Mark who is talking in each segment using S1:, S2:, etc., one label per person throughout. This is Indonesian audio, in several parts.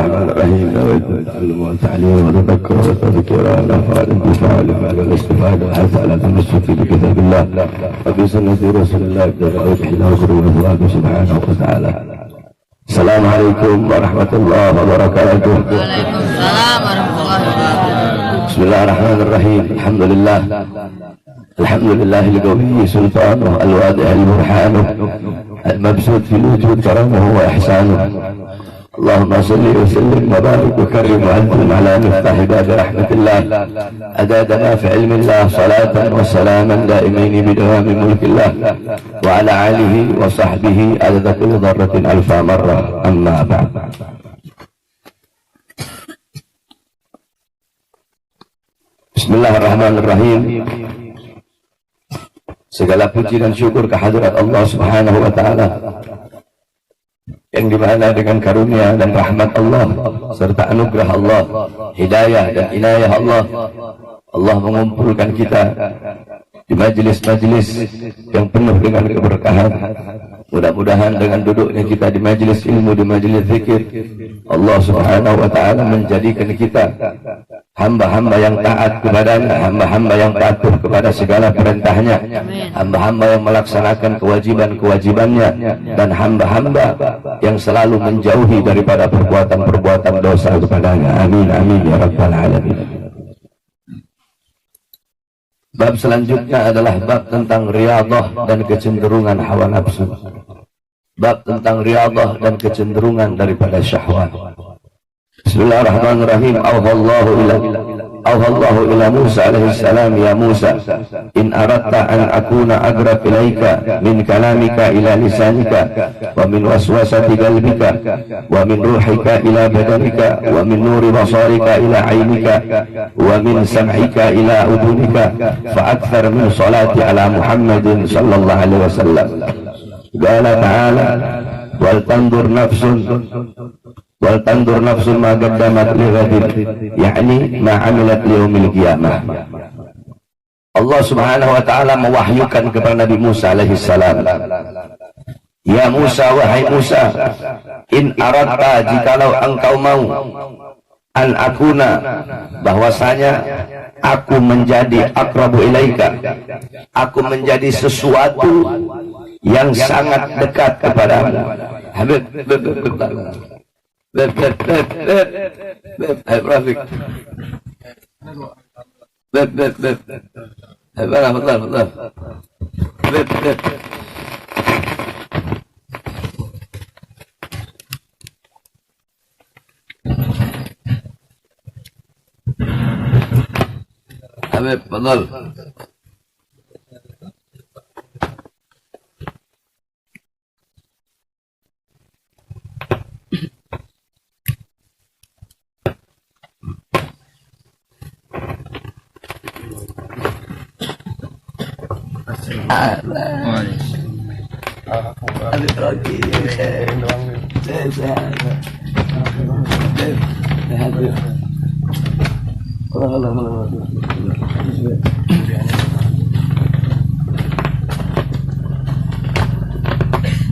S1: الرحمن الرحيم نويت التعلم والتعليم والتذكر والتذكير والنفع والانتفاع لفعل الاستفادة حتى على تمسك بكتاب الله وبسنة رسول الله بدأت حلوه والله سبحانه وتعالى. السلام عليكم ورحمة الله وبركاته.
S2: Waalaikumsalam warahmatullahi wabarakatuh.
S1: بسم الله الرحمن الرحيم. الحمد لله القوي سلطانه الواضح البرهانه المبسوط في الوجود كرمه وإحسانه. اللهم صل وسلم وبارك وكرم وعظم على مفتاح باب رحمة الله عدد ما في علم الله صلاة وسلاما دائمين بدوام ملك الله وعلى آله وصحبه عدد كل ذرة ألف مرة. أما بعد. Bismillahirrahmanirrahim. Segala puji dan syukur kehadirat Allah Subhanahu wa taala yang dimana dengan karunia dan rahmat Allah serta anugerah Allah, hidayah dan inayah Allah, Allah mengumpulkan kita di majelis-majelis yang penuh dengan keberkahan. Mudah-mudahan dengan duduknya kita di majelis ilmu, di majelis zikir, Allah Subhanahu wa taala menjadikan kita hamba-hamba yang taat kepadanya, hamba-hamba yang patuh kepada segala perintahnya, hamba-hamba yang melaksanakan kewajiban-kewajibannya, dan hamba-hamba yang selalu menjauhi daripada perbuatan-perbuatan dosa kepadanya. Amin amin ya rabbal alamin. Bab selanjutnya adalah bab tentang riyadhah dan kecenderungan hawa nafsu. Bab tentang riyadhah dan kecenderungan daripada syahwat. Bismillahirrahmanirrahim. Auhallahu ila Musa alaihi salam, ya Musa, in aratta an akuna agrab ilaika min kalamika ila lisanika wa min waswasati qalbika wa min ruhika ila badanika wa min nuri basarika ila ainika wa min sam'ika ila udunika fa akthar min salati ala Muhammadin sallallahu alaihi wasallam. Qala ta'ala wal tandur nafsun ma qaddamat li ghadin, yakni ma amilat li yaumil qiyamah. Allah Subhanahu wa taala mewahyukan kepada Nabi Musa alaihi salam, ya Musa, wahai Musa, in aradta, jikalau engkau mau, an akuna, bahwasanya aku menjadi akrabu ilaika, aku menjadi sesuatu yang sangat dekat kepadamu. Habib Rafiq, Habib, betul.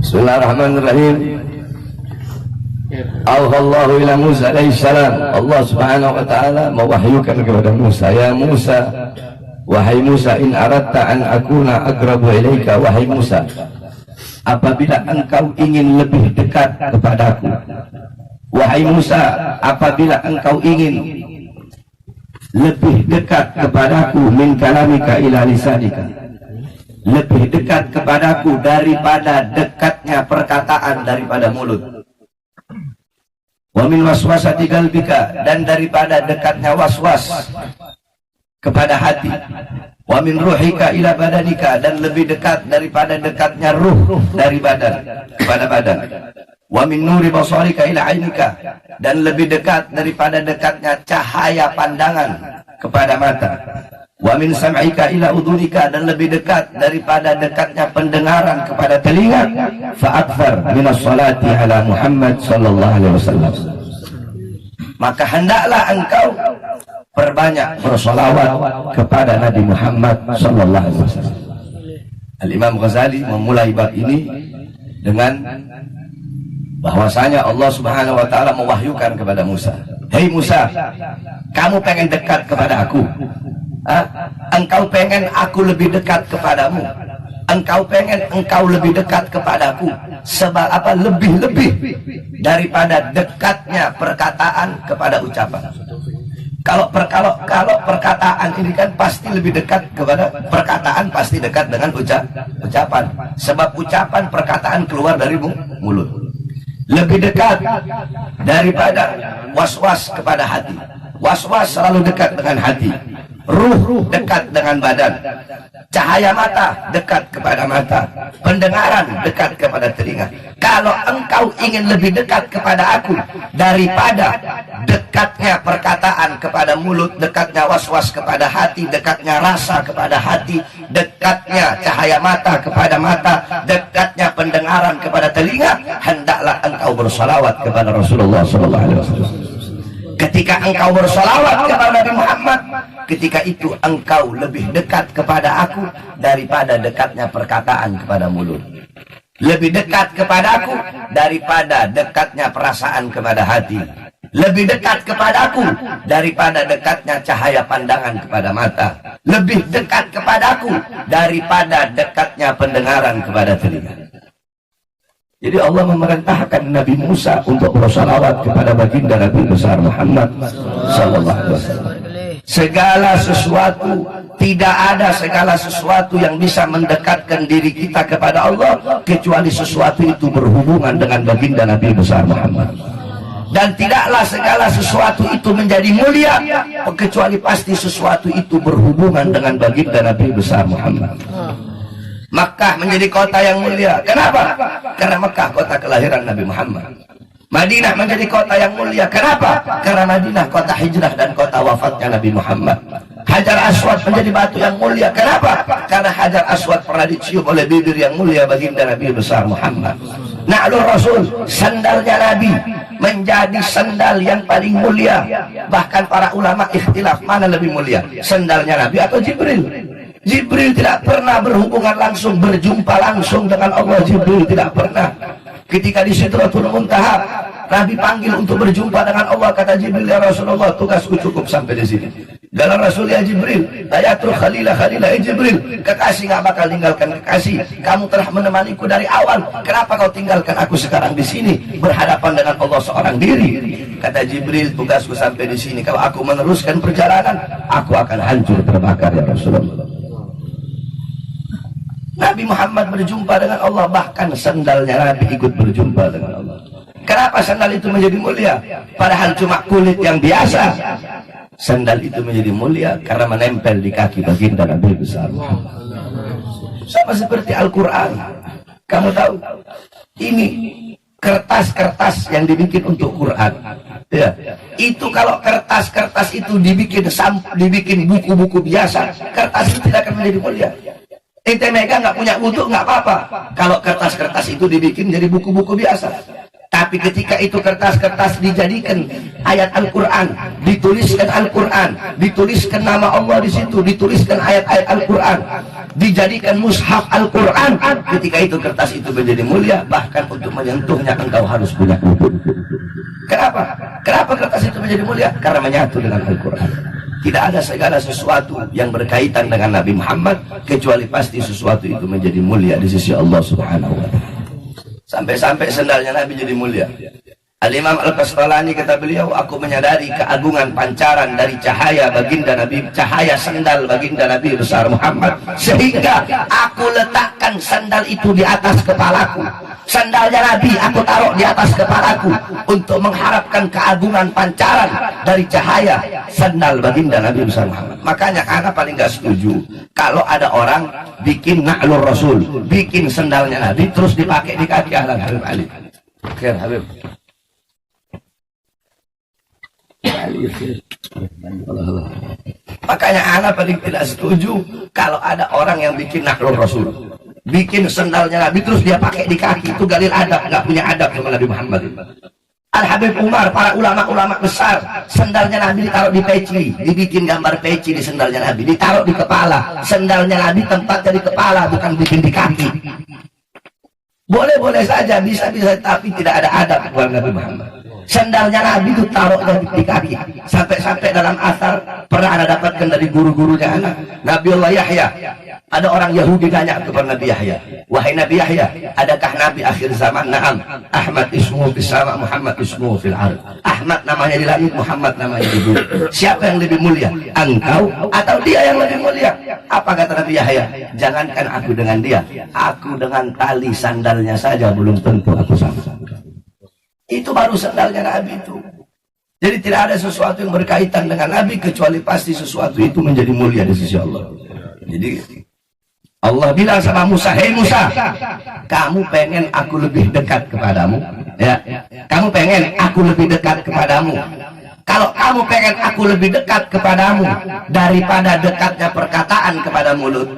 S1: Bismillahirrahmanirrahim. Auhallahu ila Musa alaihi salam. Allah Subhanahu wa taala mewahyukan kepada Musa, ya Musa, wahai Musa, in aratta an akuna agrabu ilaika, wahai Musa, apabila engkau ingin lebih dekat kepadaku, wahai Musa, apabila engkau ingin lebih dekat kepadaku, min kalamika ila lisanika, lebih dekat kepadaku daripada dekatnya perkataan daripada mulut, wa min waswasati qalbika, dan daripada dekatnya waswas kepada hati, wa min ruhika ila badanika, dan lebih dekat daripada dekatnya ruh dari badan kepada badan, wa min nuri basarika ila ainika, dan lebih dekat daripada dekatnya cahaya pandangan kepada mata, wa min sam'ika ila udunika, dan lebih dekat daripada dekatnya pendengaran kepada telinga, fa akthar minas salati ala Muhammad sallallahu alaihi wasallam. Maka hendaklah engkau perbanyak bersolawat kepada Nabi Muhammad sallallahu alaihi wasallam. Al-Imam Ghazali memulai bab ini dengan bahwasanya Allah Subhanahu wa taala mewahyukan kepada Musa, "Hei Musa, kamu pengen dekat kepada aku? Engkau pengen aku lebih dekat kepadamu? Engkau pengen engkau lebih dekat kepadaku? Sebab apa? Lebih-lebih daripada dekatnya perkataan kepada ucapan." Kalau perkataan ini kan pasti lebih dekat kepada perkataan, pasti dekat dengan ucapan. Sebab ucapan perkataan keluar dari mulut. Lebih dekat daripada was-was kepada hati. Was-was selalu dekat dengan hati. Ruh dekat dengan badan. Cahaya mata dekat kepada mata. Pendengaran dekat kepada telinga. Kalau engkau ingin lebih dekat kepada aku daripada dekatnya perkataan kepada mulut, dekatnya was-was kepada hati, dekatnya rasa kepada hati, dekatnya cahaya mata kepada mata, dekatnya pendengaran kepada telinga, hendaklah engkau bersalawat kepada Rasulullah SAW. Ketika engkau bersalawat kepada Nabi Muhammad, ketika itu engkau lebih dekat kepada aku daripada dekatnya perkataan kepada mulut. Lebih dekat kepada aku daripada dekatnya perasaan kepada hati. Lebih dekat kepada aku daripada dekatnya cahaya pandangan kepada mata. Lebih dekat kepada aku daripada dekatnya pendengaran kepada telinga. Jadi Allah memerintahkan Nabi Musa untuk bersalawat kepada baginda Nabi besar Muhammad sallallahu alaihi wasallam. Segala sesuatu, tidak ada segala sesuatu yang bisa mendekatkan diri kita kepada Allah kecuali sesuatu itu berhubungan dengan baginda Nabi besar Muhammad. Dan tidaklah segala sesuatu itu menjadi mulia kecuali pasti sesuatu itu berhubungan dengan baginda Nabi besar Muhammad. Makkah menjadi kota yang mulia. Kenapa? Karena Makkah kota kelahiran Nabi Muhammad. Madinah menjadi kota yang mulia. Kenapa? Karena Madinah kota hijrah dan kota wafatnya Nabi Muhammad. Hajar Aswad menjadi batu yang mulia. Kenapa? Karena Hajar Aswad pernah dicium oleh bibir yang mulia baginda Nabi besar Muhammad. Na'lur Rasul, sandalnya Nabi, menjadi sandal yang paling mulia. Bahkan para ulama ikhtilaf mana lebih mulia, sandalnya Nabi atau Jibril. Jibril tidak pernah berhubungan langsung, berjumpa langsung dengan Allah. Jibril tidak pernah. Ketika di Sidratul Muntaha, Nabi panggil untuk berjumpa dengan Allah. Kata Jibril, "Ya Rasulullah, tugasku cukup sampai di sini." Dalam Rasul, "Ya Jibril, ayatul khalilah khalilah." Jibril, kekasih nggak bakal tinggalkan kekasih. Kamu telah menemaniku dari awal. Kenapa kau tinggalkan aku sekarang di sini berhadapan dengan Allah seorang diri? Kata Jibril, tugasku sampai di sini. Kalau aku meneruskan perjalanan, aku akan hancur terbakar ya Rasulullah. Nabi Muhammad berjumpa dengan Allah, bahkan sandalnya Nabi ikut berjumpa dengan Allah. Kenapa sandal itu menjadi mulia? Padahal cuma kulit yang biasa. Sandal itu menjadi mulia karena menempel di kaki baginda Nabi besar Muhammad. Sama seperti Al-Quran. Kamu tahu, ini kertas-kertas yang dibikin untuk Quran. Ya, itu kalau kertas-kertas itu dibikin buku-buku biasa, kertas itu tidak akan menjadi mulia. Ente megang nggak punya wudhu nggak apa-apa. Kalau kertas-kertas itu dibikin jadi buku-buku biasa. Tapi ketika itu kertas-kertas dijadikan ayat Al-Quran, dituliskan Al-Quran, dituliskan nama Allah di situ, dituliskan ayat-ayat Al-Quran, dijadikan mushaf Al-Quran, ketika itu kertas itu menjadi mulia. Bahkan untuk menyentuhnya engkau harus punya wudhu. Kenapa? Kenapa kertas itu menjadi mulia? Karena menyatu dengan Al-Quran. Tidak ada segala sesuatu yang berkaitan dengan Nabi Muhammad kecuali pasti sesuatu itu menjadi mulia di sisi Allah Subhanahu wa ta'ala. Sampai-sampai sendalnya Nabi jadi mulia. Al-Imam Al-Qastalani kata beliau, aku menyadari keagungan pancaran dari cahaya baginda Nabi, cahaya sandal baginda Nabi besar Muhammad, sehingga aku letakkan sandal itu di atas kepalaku. Sandalnya Nabi aku taruh di atas kepalaku untuk mengharapkan keagungan pancaran dari cahaya sandal baginda Nabi besar Muhammad. Makanya anak paling gak setuju kalau ada orang bikin na'lur Rasul, bikin sandalnya Nabi terus dipakai di kaki Ahlan Habib Ali. Khair Habib. Makanya anak paling tidak setuju kalau ada orang yang bikin na'lur Rasul, bikin sendalnya Nabi terus dia pakai di kaki. Itu galil adab, nggak punya adab sama Nabi Muhammad. Al-Habib Umar, para ulama-ulama besar, sendalnya Nabi ditaruh di peci, dibikin gambar peci di sendalnya Nabi, ditaruh di kepala. Sendalnya Nabi tempatnya di kepala, bukan bikin di kaki. Boleh-boleh saja, bisa-bisa, tapi tidak ada adab kepada Nabi Muhammad. Sandalnya Nabi itu taruhnya di kaki. Sampai-sampai dalam asar pernah ada dapatkan dari guru-gurunya anak Nabiullah Yahya. Ada orang Yahudi tanya kepada Nabi Yahya, wahai Nabi Yahya, adakah Nabi akhir zaman? Naam. Ahmad ismuhu fis sama, Muhammad ismuhu fil ardh. Ahmad namanya di langit, Muhammad namanya di bumi. Siapa yang lebih mulia? Engkau atau dia yang lebih mulia? Apa kata Nabi Yahya? Jangankan aku dengan dia, aku dengan tali sandalnya saja belum tentu aku sama. Itu baru sandalnya Nabi itu. Jadi tidak ada sesuatu yang berkaitan dengan Nabi kecuali pasti sesuatu itu menjadi mulia di sisi Allah. Jadi Allah bilang sama Musa, hei Musa, kamu pengen aku lebih dekat kepadamu? Ya, kamu pengen aku lebih dekat kepadamu? Kalau kamu pengen aku lebih dekat kepadamu daripada dekatnya perkataan kepada mulut,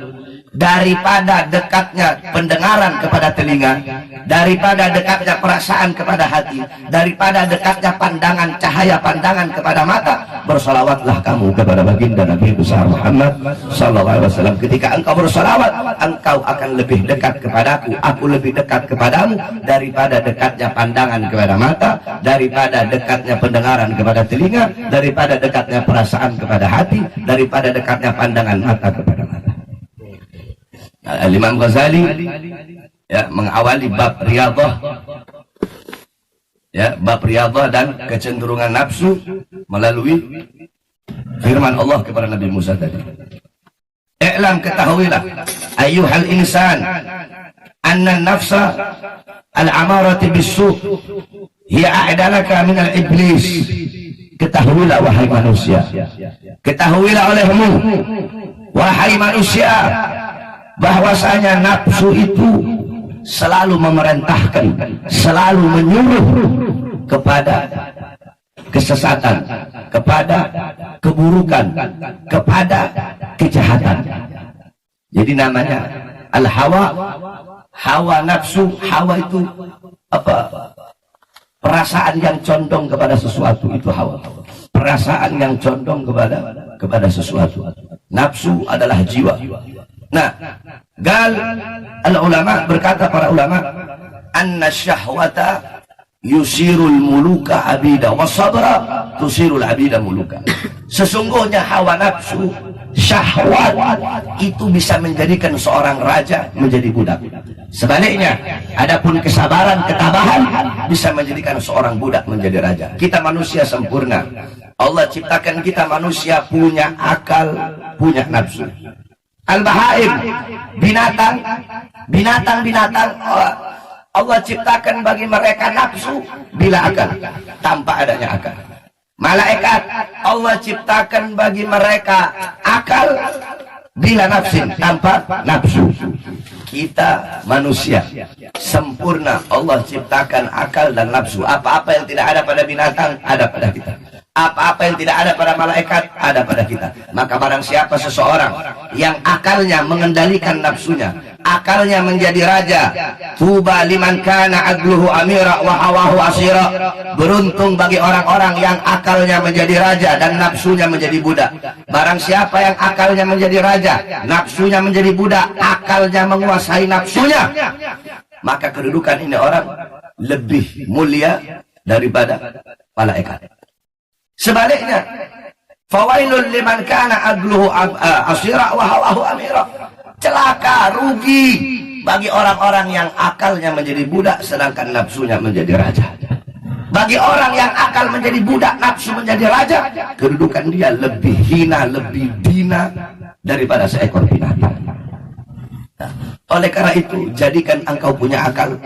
S1: daripada dekatnya pendengaran kepada telinga, daripada dekatnya perasaan kepada hati, daripada dekatnya pandangan, cahaya pandangan kepada mata, bersolawatlah kamu kepada baginda Nabi besar Muhammad sallallahu alaihi wasallam. Ketika engkau bersolawat, engkau akan lebih dekat kepadaku, aku lebih dekat kepadamu daripada dekatnya pandangan kepada mata, daripada dekatnya pendengaran kepada telinga, daripada dekatnya perasaan kepada hati, daripada dekatnya pandangan mata kepada mata. Imam Ghazali ya mengawali bab riyadhah, ya bab riyadhah dan kecenderungan nafsu melalui firman Allah kepada Nabi Musa tadi. I'lam, ketahuilah ayyuhal insan anna nafsa al-amarati bis-su' hiya a'dalaka min al-iblis. Ketahuilah wahai manusia, ketahuilah olehmu wahai manusia, bahwasanya nafsu itu selalu memerintahkan, selalu menyuruh kepada kesesatan, kepada keburukan, kepada kejahatan. Jadi namanya al-hawa, hawa nafsu. Hawa itu apa? Perasaan yang condong kepada sesuatu, itu hawa. Perasaan yang condong kepada sesuatu. Nafsu adalah jiwa. Nah, gal al-ulama, berkata para ulama, anna syahwata yusirul muluka abida wa sabra tusirul abida muluka. Sesungguhnya hawa nafsu, syahwat itu bisa menjadikan seorang raja menjadi budak. Sebaliknya, adapun kesabaran, ketabahan bisa menjadikan seorang budak menjadi raja. Kita manusia sempurna. Allah ciptakan kita manusia punya akal, punya nafsu. Al-bahaim, binatang Allah ciptakan bagi mereka nafsu bila akal, tanpa adanya akal. Malaikat Allah ciptakan bagi mereka akal bila nafsin, tanpa nafsu. Kita manusia sempurna, Allah ciptakan akal dan nafsu. Apa-apa yang tidak ada pada binatang ada pada kita. Apa-apa yang tidak ada pada malaikat ada pada kita. Maka barang siapa seseorang yang akalnya mengendalikan nafsunya, akalnya menjadi raja, tuba liman kana adluhu amira wa hawahu asira. Beruntung bagi orang-orang yang akalnya menjadi raja dan nafsunya menjadi budak. Barang siapa yang akalnya menjadi raja, nafsunya menjadi budak, akalnya menguasai nafsunya, maka kedudukan ini orang lebih mulia daripada malaikat. Sebaliknya, fawailul liman kana adluhu asira wa hawahu amira. Celaka, rugi bagi orang-orang yang akalnya menjadi budak sedangkan nafsunya menjadi raja. Bagi orang yang akal menjadi budak, nafsu menjadi raja, kedudukan dia lebih hina, lebih dina daripada seekor binatang. Nah, oleh karena itu, jadikan engkau punya akal,